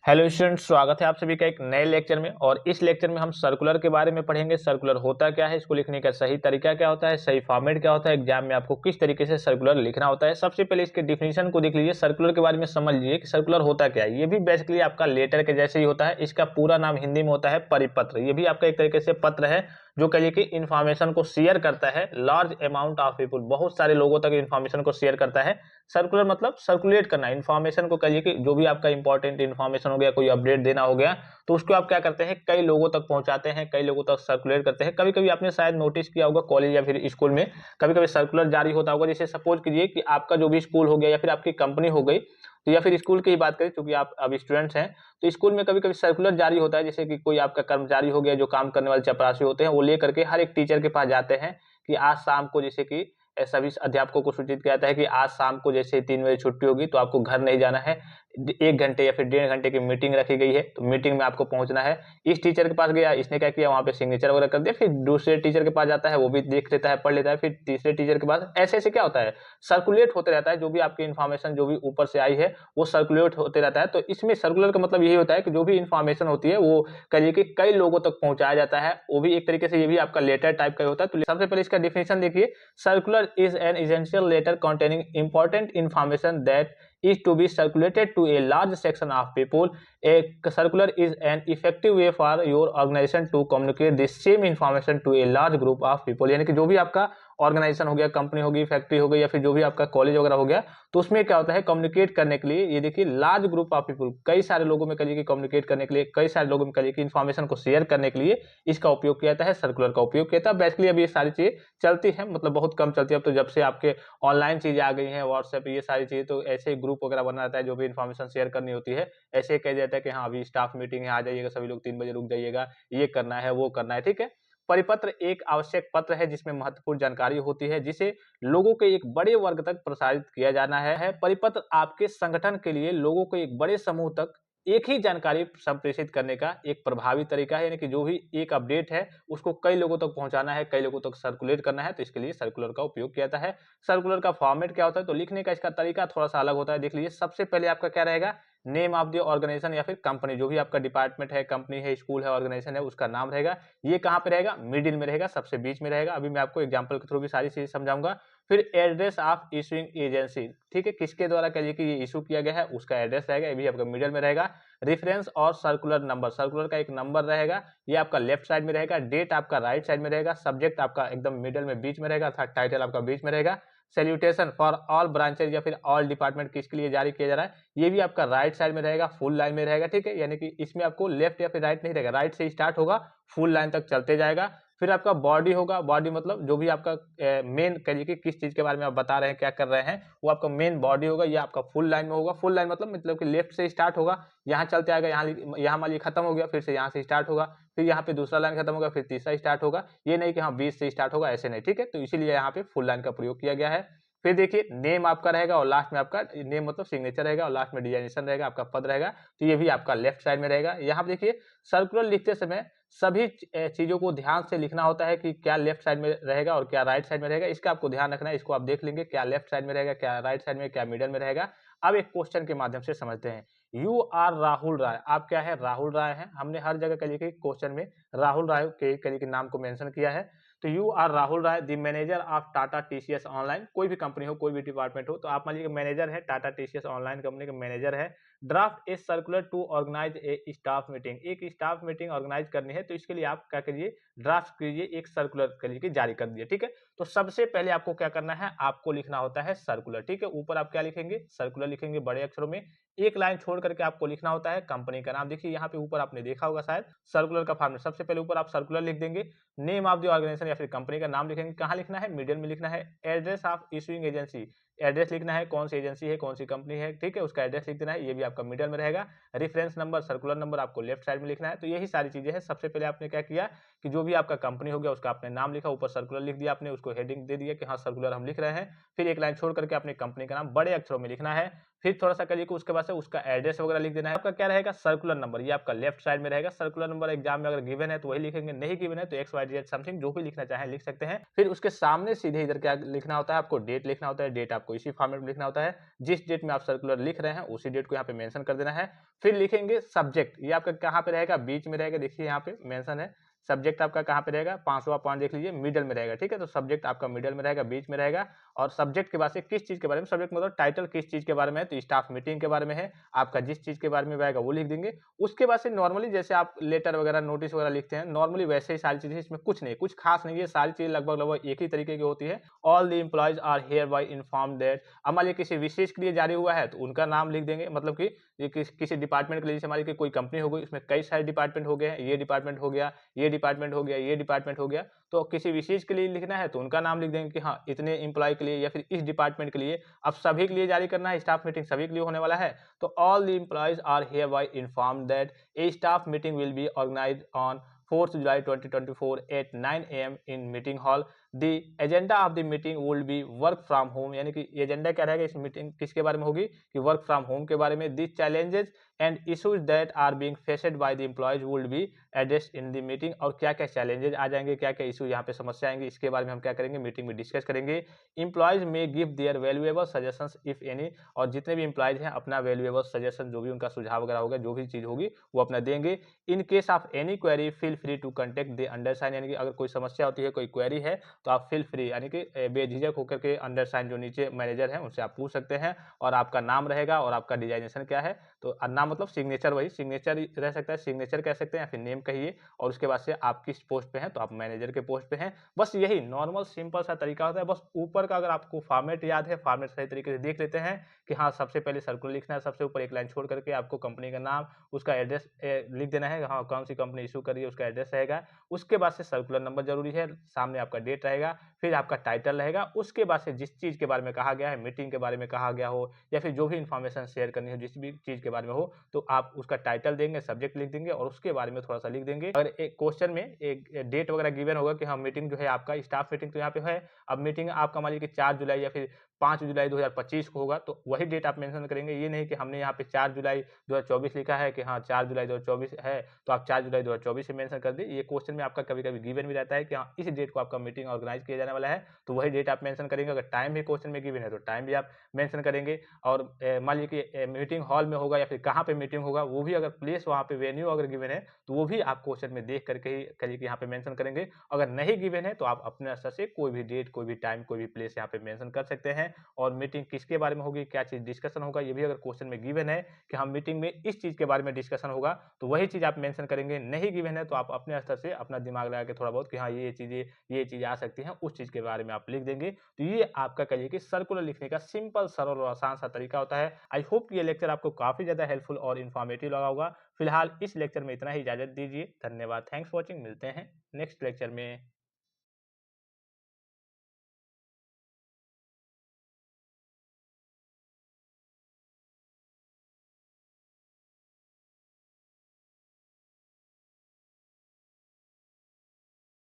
Hello students, स्वागत है आप सभी का एक नए लेक्चर में। और इस लेक्चर में हम सर्कुलर के बारे में पढ़ेंगे। सर्कुलर होता क्या है, इसको लिखने का सही तरीका क्या होता है, सही फॉर्मेट क्या होता है, एग्जाम में आपको किस तरीके से सर्कुलर लिखना होता है। सबसे पहले इसके डिफिनीशन को देख लीजिए। सर्कुलर के बारे में समझ लीजिए कि सर्कुलर होता क्या है। ये भी बेसिकली आपका लेटर के जैसे ही होता है। इसका पूरा नाम हिंदी में होता है परिपत्र। ये भी आपका एक तरीके से पत्र है जो कहिए कि इन्फॉर्मेशन को शेयर करता है लार्ज अमाउंट ऑफ पीपल, बहुत सारे लोगों तक इन्फॉर्मेशन को शेयर करता है। सर्कुलर मतलब सर्कुलेट करना, इन्फॉर्मेशन को कहिए कि जो भी आपका इंपॉर्टेंट इन्फॉर्मेशन हो गया, कोई अपडेट देना हो गया, तो उसको आप क्या करते हैं, कई लोगों तक पहुंचाते हैं, कई लोगों तक सर्कुलेट करते हैं। कभी कभी आपने शायद नोटिस किया होगा कॉलेज या फिर स्कूल में कभी कभी सर्कुलर जारी होता होगा। जैसे सपोज कीजिए कि आपका जो भी स्कूल हो गया या फिर आपकी कंपनी हो गई, तो या फिर स्कूल की ही बात करें क्योंकि आप अब स्टूडेंट्स हैं, तो स्कूल में कभी कभी सर्कुलर जारी होता है। जैसे कि कोई आपका कर्मचारी हो गया, जो काम करने वाले चपरासी होते हैं, वो लेकर के हर एक टीचर के पास जाते हैं कि आज शाम को, जैसे कि सभी अध्यापकों को सूचित किया जाता है कि आज शाम को जैसे 3 बजे छुट्टी होगी तो आपको घर नहीं जाना है। 1 घंटे या फिर 1.5 घंटे की मीटिंग रखी गई है, तो मीटिंग में आपको पहुंचना है। इस टीचर के पास गया, इसने क्या किया, वहां पे सिग्नेचर वगैरह कर दिया। फिर दूसरे टीचर के पास जाता है, वो भी देख लेता है, पढ़ लेता है। फिर तीसरे टीचर के पास, ऐसे ऐसे क्या होता है, सर्कुलेट होते रहता है। जो भी आपकी इन्फॉर्मेशन जो भी ऊपर से आई है वो सर्कुलेट होते रहता है। तो इसमें सर्कुलर का मतलब यही होता है कि जो भी इन्फॉर्मेशन होती है वो कहिए कि कई लोगों तक पहुंचाया जाता है। वो भी एक तरीके से ये भी आपका लेटर टाइप का होता है। तो सबसे पहले इसका डिफिनेशन देखिए। Circular is an essential letter containing important information that is to be circulated to a large section of people. A circular is an effective way for your organization to communicate the same information to a large group of people. यानी कि जो भी आपका organisation हो गया, company होगी, factory हो गई या फिर जो भी आपका कॉलेज वगैरह हो गया, तो उसमें क्या होता है, कम्युनिकेट करने के लिए, ये देखिए लार्ज ग्रुप ऑफ पीपल, कई सारे लोगों में कहिए कि कम्युनिकेट करने के लिए, कई सारे लोगों में कहिए कि इन्फॉर्मेशन को शेयर करने के लिए इसका उपयोग किया जाता है, सर्कुलर का उपयोग किया जाता है। बेसिकली अब ये सारी चीजें चलती है, मतलब बहुत कम चलती है। अब तो जब से आपके ऑनलाइन चीजें आ गई हैं, व्हाट्सएप, ये सारी चीजें, तो ऐसे ग्रुप वगैरह बना रहता है। जो भी इन्फॉर्मेशन शेयर करनी होती है, ऐसे कह देता है कि हाँ अभी स्टाफ मीटिंग है, आ जाइएगा सभी लोग, 3 बजे रुक जाइएगा, ये करना है, वो करना है, ठीक है। परिपत्र एक आवश्यक पत्र है जिसमें महत्वपूर्ण जानकारी होती है, जिसे लोगों के एक बड़े वर्ग तक प्रसारित किया जाना है। परिपत्र आपके संगठन के लिए लोगों को एक बड़े समूह तक एक ही जानकारी संप्रेषित करने का एक प्रभावी तरीका है। यानी कि जो भी एक अपडेट है उसको कई लोगों तक पहुंचाना है, कई लोगों तक सर्कुलेट करना है, तो इसके लिए सर्कुलर का उपयोग किया जाता है। सर्कुलर का फॉर्मेट क्या होता है, तो लिखने का इसका तरीका थोड़ा सा अलग होता है। देख लीजिए, सबसे पहले आपका क्या रहेगा, नेम ऑफ द ऑर्गेनाइजेशन या फिर कंपनी, जो भी आपका डिपार्टमेंट है, कंपनी है, स्कूल है, ऑर्गेनाइजेशन है, उसका नाम रहेगा। ये कहाँ पे रहेगा, मिडिल में रहेगा, सबसे बीच में रहेगा। अभी मैं आपको एग्जांपल के थ्रू भी सारी चीजें समझाऊंगा। फिर एड्रेस ऑफ इशूइंग एजेंसी, ठीक है, किसके द्वारा कहिए कि ये इशू किया गया है, उसका एड्रेस रहेगा, ये भी आपका मिडिल में रहेगा। रेफरेंस और सर्कुलर नंबर, सर्कुलर का एक नंबर रहेगा, ये आपका लेफ्ट साइड में रहेगा। डेट आपका राइट साइड में रहेगा। सब्जेक्ट आपका एकदम मिडिल में बीच में रहेगा, अर्थात टाइटल आपका बीच में रहेगा। सैल्यूटेशन फॉर ऑल ब्रांचेज या फिर ऑल डिपार्टमेंट किसके लिए जारी किया जा रहा है, ये भी आपका राइट साइड में रहेगा, फुल लाइन में रहेगा, ठीक है। यानी कि इसमें आपको लेफ्ट या फिर राइट नहीं रहेगा, राइट से स्टार्ट होगा, फुल लाइन तक चलते जाएगा। फिर आपका बॉडी होगा, बॉडी मतलब जो भी आपका मेन कहिए कि किस चीज के बारे में आप बता रहे हैं, क्या कर रहे हैं, वो आपका मेन बॉडी होगा। ये आपका फुल लाइन में होगा। फुल लाइन मतलब कि लेफ्ट से स्टार्ट होगा, यहाँ चलते आएगा, यहाँ मान लीजिए खत्म हो गया, फिर से यहाँ से स्टार्ट होगा, फिर यहाँ पे दूसरा लाइन खत्म होगा, फिर तीसरा स्टार्ट होगा। ये नहीं कि हाँ 20 से स्टार्ट होगा, ऐसे नहीं, ठीक है। तो इसीलिए यहाँ पे फुल लाइन का प्रयोग किया गया है। फिर देखिए, नेम आपका रहेगा और लास्ट में आपका नेम मतलब सिग्नेचर रहेगा और लास्ट में डिजाइनेशन रहेगा, आपका पद रहेगा। तो ये भी आपका लेफ्ट साइड में रहेगा। यहाँ पे देखिए, सर्कुलर लिखते समय सभी चीजों को ध्यान से लिखना होता है कि क्या लेफ्ट साइड में रहेगा और क्या राइट साइड में रहेगा। इसका आपको ध्यान रखना है। इसको आप देख लेंगे, क्या लेफ्ट साइड में रहेगा, क्या राइट साइड में, क्या मिडल में रहेगा। अब एक क्वेश्चन के माध्यम से समझते हैं। यू आर राहुल राय, आप क्या है, राहुल राय हैं। हमने हर जगह के लिए क्वेश्चन में राहुल राय के नाम को मेंशन किया है। तो you are Rahul Rai the manager of Tata TCS online. कोई भी कंपनी हो, कोई भी डिपार्टमेंट हो, तो आप मान लीजिए मैनेजर है, टाटा टीसीएस ऑनलाइन कंपनी का मैनेजर है। Draft a circular to organise a staff meeting, एक स्टाफ मीटिंग ऑर्गेनाइज करनी है, तो इसके लिए आप क्या करिए, ड्राफ्ट कीजिए, एक सर्कुलर करिए जारी कर दिए, ठीक है। तो सबसे पहले आपको क्या करना है, आपको लिखना होता है सर्कुलर, ठीक है। ऊपर आप क्या लिखेंगे, सर्कुलर लिखेंगे बड़े अक्षरों में। एक लाइन छोड़ करके आपको लिखना होता है कंपनी का नाम। देखिए यहाँ पे ऊपर आपने देखा होगा शायद सर्कुलर का फॉर्मेट, सबसे पहले ऊपर आप सर्कुलर लिख देंगे। नेम ऑफ द ऑर्गेनाइजेशन या फिर कंपनी का नाम लिखेंगे, कहाँ लिखना है, मिडिल में लिखना है। Address of issuing agency, address लिखना है, कौन सी एजेंसी है, कौन सी कंपनी है, ठीक है, उसका एड्रेस लिख देना है, ये भी आपका मिडिल में रहेगा। रेफरेंस नंबर, सर्कुलर नंबर आपको लेफ्ट साइड में लिखना है। तो यही सारी चीजें हैं। सबसे पहले आपने क्या किया कि जो भी आपका कंपनी हो गया उसका आपने नाम लिखा, ऊपर सर्कुलर लिख दिया आपने, उसको हेडिंग दे दिया कि हाँ सर्कुलर हम लिख रहे हैं। फिर एक लाइन छोड़ करके अपनी कंपनी का नाम बड़े अक्षरों में लिखना है। फिर थोड़ा-सा करिए कि उसके बाद से उसका एड्रेस वगैरह लिख देना है। आपका क्या रहेगा सर्कुलर नंबर, ये आपका लेफ्ट साइड में रहेगा। सर्कुलर नंबर एग्जाम में अगर गिवन है तो वही लिखेंगे, नहीं गिवन है तो एक्स वाई जेड समथिंग जो भी लिखना चाहें लिख सकते हैं। फिर उसके सामने सीधे इधर क्या लिखना होता है, आपको डेट लिखना होता है। डेट आपको इसी फॉर्मेट में लिखना होता है, जिस डेट में आप सर्कुलर लिख रहे हैं उसी डेट को यहाँ पे मेंशन कर देना है। फिर लिखेंगे सब्जेक्ट, ये आपका कहाँ पे रहेगा, बीच में रहेगा। देखिए यहाँ पे मेंशन है। सब्जेक्ट आपका कहाँ पे रहेगा, 5वां पॉइंट देख लीजिए, मिडल में रहेगा। ठीक है, तो सब्जेक्ट आपका मिडल में रहेगा, बीच में रहेगा। और सब्जेक्ट के बाद से किस चीज़ के बारे में, सब्जेक्ट मतलब टाइटल किस चीज़ के बारे में है, तो स्टाफ मीटिंग के बारे में है। आपका जिस चीज़ के बारे में आएगा वो लिख देंगे। उसके बाद से नॉर्मली जैसे आप लेटर वगैरह, नोटिस वगैरह लिखते हैं, नॉर्मली वैसे ही सारी चीज़ें, इसमें कुछ नहीं, कुछ खास नहीं है। सारी चीज़ें लगभग एक ही तरीके की होती है। All the employees are hereby inform that, अब मान लीजिए किसी विशेष के लिए जारी हुआ है तो उनका नाम लिख देंगे। मतलब कि ये किसी डिपार्टमेंट के लिए, जैसे हमारी कोई कंपनी हो गई, उसमें कई सारे डिपार्टमेंट हो गए हैं, ये डिपार्टमेंट हो गया, ये डिपार्टमेंट हो गया, ये डिपार्टमेंट हो गया। तो किसी विशेष के लिए लिखना है तो उनका नाम लिख देंगे कि हाँ, इतने एम्प्लॉय के लिए या फिर इस डिपार्टमेंट के लिए। अब सभी के लिए जारी करना है, स्टाफ मीटिंग सभी के लिए होने वाला है। तो all the employees are hereby inform that a staff meeting will be organised on 4th July 2024 at 9 AM in meeting hall. The agenda of the meeting will be work from home, यानी कि agenda क्या रहेगा इस meeting किसके बारे में होगी, कि वर्क फ्रॉम होम के बारे में। The challenges and issues that are being faced by the employees would be addressed in the meeting, और क्या क्या चैलेंजेस आ जाएंगे, क्या क्या इशू यहाँ पे समस्या आएंगे, इसके बारे में हम क्या करेंगे, मीटिंग में डिस्कस करेंगे। एम्प्लॉयज में give their valuable suggestions if any, और जितने भी एम्प्लॉयज हैं अपना वैल्यूएबल सजेशन, जो भी उनका सुझाव वगैरह होगा, जो भी चीज़ होगी वो अपना देंगे। In case of any query feel free to contact the undersign, यानी कि अगर कोई समस्या होती है, कोई क्वेरी है, तो आप फील फ्री यानी कि बेझिझक होकर के अंडरसाइन जो नीचे मैनेजर हैं उनसे आप पूछ सकते हैं। और आपका नाम रहेगा और आपका डिजाइनेशन क्या है, तो नाम मतलब सिग्नेचर, वही सिग्नेचर रह सकता है, सिग्नेचर कह सकते हैं या फिर नेम कहिए। और उसके बाद से आप किस पोस्ट पे हैं, तो आप मैनेजर के पोस्ट पे हैं। बस यही नॉर्मल सिंपल सा तरीका होता है। बस ऊपर का अगर आपको फॉर्मेट याद है, फॉर्मेट सही तरीके से देख लेते हैं कि हाँ, सबसे पहले सर्कुलर लिखना है, सबसे ऊपर एक लाइन छोड़ करके आपको कंपनी का नाम, उसका एड्रेस लिख देना है, हाँ कौन सी कंपनी इशू कर रही है उसका एड्रेस रहेगा। उसके बाद से सर्कुलर नंबर जरूरी है, सामने आपका डेट रहेगा, फिर आपका टाइटल रहेगा। उसके बाद से जिस चीज़ के बारे में कहा गया है, मीटिंग के बारे में कहा गया हो या फिर जो भी इन्फॉर्मेशन शेयर करनी हो, जिस भी चीज़ के बारे में हो, तो आप उसका टाइटल देंगे, सब्जेक्ट लिख देंगे और उसके बारे में थोड़ा सा लिख देंगे। अगर एक क्वेश्चन में एक डेट वगैरह गिवन होगा कि हाँ मीटिंग जो है आपका स्टाफ मीटिंग तो यहाँ पे है, अब मीटिंग आपका मान लीजिए कि 4 जुलाई या फिर 5 जुलाई 2025 को होगा, तो वही डेट आप मेंशन करेंगे। ये नहीं कि हमने यहाँ पे 4 जुलाई 2024 लिखा है कि हाँ 4 जुलाई 2024 है, तो आप 4 जुलाई 2024 से मेंशन कर दें। ये क्वेश्चन में आपका कभी-कभी गिवन भी रहता है कि हाँ इस डेट को आपका मीटिंग ऑर्गेनाइज किया जाने वाला है, तो वही डेट आप मेंशन करेंगे। अगर टाइम भी क्वेश्चन में गिवन है तो टाइम भी आप मेंशन करेंगे। और मान लीजिए कि मीटिंग हॉल में होगा या फिर कहाँ पे मीटिंग होगा, वो भी अगर प्लेस वहाँ पे वेन्यू अगर गिवन है तो वो भी आप क्वेश्चन में देख करके ही करिए कि यहाँ पे मेंशन करेंगे। अगर नहीं गिवन है तो आप अपने स्तर से कोई भी डेट, कोई भी टाइम, कोई भी प्लेस यहाँ पे मेंशन कर सकते हैं। और मीटिंग किसके बारे में होगी, क्या चीज़ डिस्कशन होगा, ये भी अगर क्वेश्चन में गिवन है कि हम मीटिंग में इस चीज़ के बारे में डिस्कशन होगा, तो वही चीज़ आप मेंशन करेंगे। नहीं गिवन है तो आप अपने स्तर से अपना दिमाग लगा के थोड़ा बहुत कि हाँ ये चीज़ें आ सकती हैं, उस चीज़ के बारे में आप लिख देंगे। तो ये आपका कहिए कि सर्कुलर लिखने का सिंपल, सरल और आसान सा तरीका होता है। आई होप कि ये लेक्चर आपको काफ़ी ज़्यादा हेल्पफुल और इन्फॉर्मेटिव लगा होगा। फिलहाल इस लेक्चर में इतना ही, इजाज़त दीजिए। धन्यवाद, थैंक्स फॉर वॉचिंग। मिलते हैं नेक्स्ट लेक्चर में।